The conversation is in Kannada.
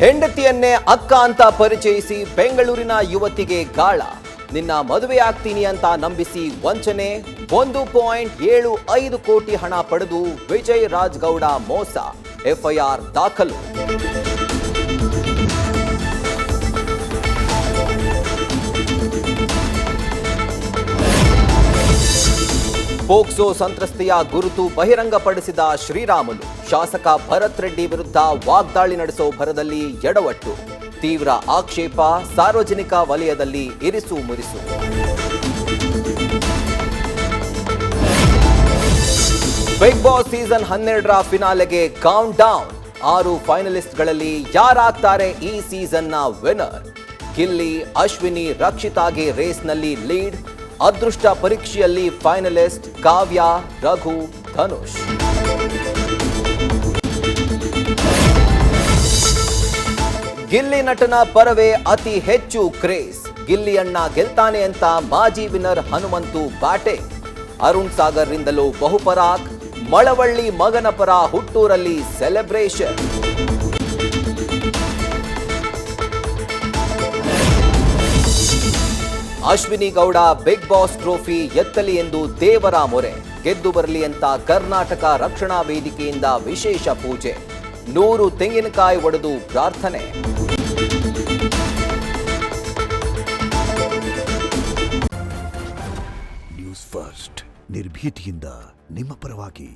ಹೆಂಡತಿಯನ್ನೇ ಅಕ್ಕ ಅಂತ ಪರಿಚಯಿಸಿ ಬೆಂಗಳೂರಿನ ಯುವತಿಗೆ ಗಾಳ. ನಿನ್ನ ಮದುವೆ ಆಗ್ತೀನಿ ಅಂತ ನಂಬಿಸಿ ವಂಚನೆ. 1.75 ಕೋಟಿ ಹಣ ಪಡೆದು ವಿಜಯ್ ರಾಜ್ ಗೌಡ ಮೋಸ. ಎಫ್ಐಆರ್ ದಾಖಲು. ಪೋಕ್ಸೋ ಸಂತ್ರಸ್ತೆಯ ಗುರುತು ಬಹಿರಂಗಪಡಿಸಿದ ಶ್ರೀರಾಮುಲು. ಶಾಸಕ ಭರತ್ ರೆಡ್ಡಿ ವಿರುದ್ಧ ವಾಗ್ದಾಳಿ ನಡೆಸೋ ಭರದಲ್ಲಿ ಎಡವಟ್ಟು. ತೀವ್ರ ಆಕ್ಷೇಪ. ಸಾರ್ವಜನಿಕ ವಲಯದಲ್ಲಿ ಇರಿಸು ಮುರಿಸು. ಬಿಗ್ ಬಾಸ್ ಸೀಸನ್ 12ರ ಫಿನಾಲೆಗೆ ಕೌಂಟ್ ಡೌನ್. 6 ಫೈನಲಿಸ್ಟ್ಗಳಲ್ಲಿ ಯಾರಾಗ್ತಾರೆ ಈ ಸೀಸನ್ನ ವಿನ್ನರ್? ಗಿಲ್ಲಿ, ಅಶ್ವಿನಿ, ರಕ್ಷಿತಾಗೆ ರೇಸ್ನಲ್ಲಿ ಲೀಡ್. ಅದೃಷ್ಟ ಪರೀಕ್ಷೆಯಲ್ಲಿ ಫೈನಲಿಸ್ಟ್ ಕಾವ್ಯ, ರಘು, ಧನುಷ್. ಗಿಲ್ಲಿ ನಟನ ಪರವೇ ಅತಿ ಹೆಚ್ಚು ಕ್ರೇಜ್. ಗಿಲ್ಲಿ ಅಣ್ಣ ಗೆಲ್ತಾನೆ ಅಂತ ಮಾಜಿ ವಿನ್ನರ್ ಹನುಮಂತು ಬ್ಯಾಟಿಂಗ್. ಅರುಣ್ ಸಾಗರ್ ರಿಂದಲೂ ಬಹುಪರಾಕ್. ಮಳವಳ್ಳಿ ಮಗನ ಪರ ಹುಟ್ಟೂರಲ್ಲಿ celebration. Ashwini Gowda Big Boss trophy ಎತ್ತಲಿ ಎಂದು ದೇವರ ಮೊರೆ. ಗೆದ್ದು ಬರಲಿ ಅಂತ ಕರ್ನಾಟಕ ರಕ್ಷಣಾ ವೇದಿಕೆಯಿಂದ ವಿಶೇಷ ಪೂಜೆ. 100 ತೆಂಗಿನಕಾಯಿ ಒಡೆದು ಪ್ರಾರ್ಥನೆ. ನ್ಯೂಸ್ ಫಸ್ಟ್ ನಿರ್ಭೀತಿಯಿಂದ ನಿಮ್ಮ ಪರವಾಗಿ.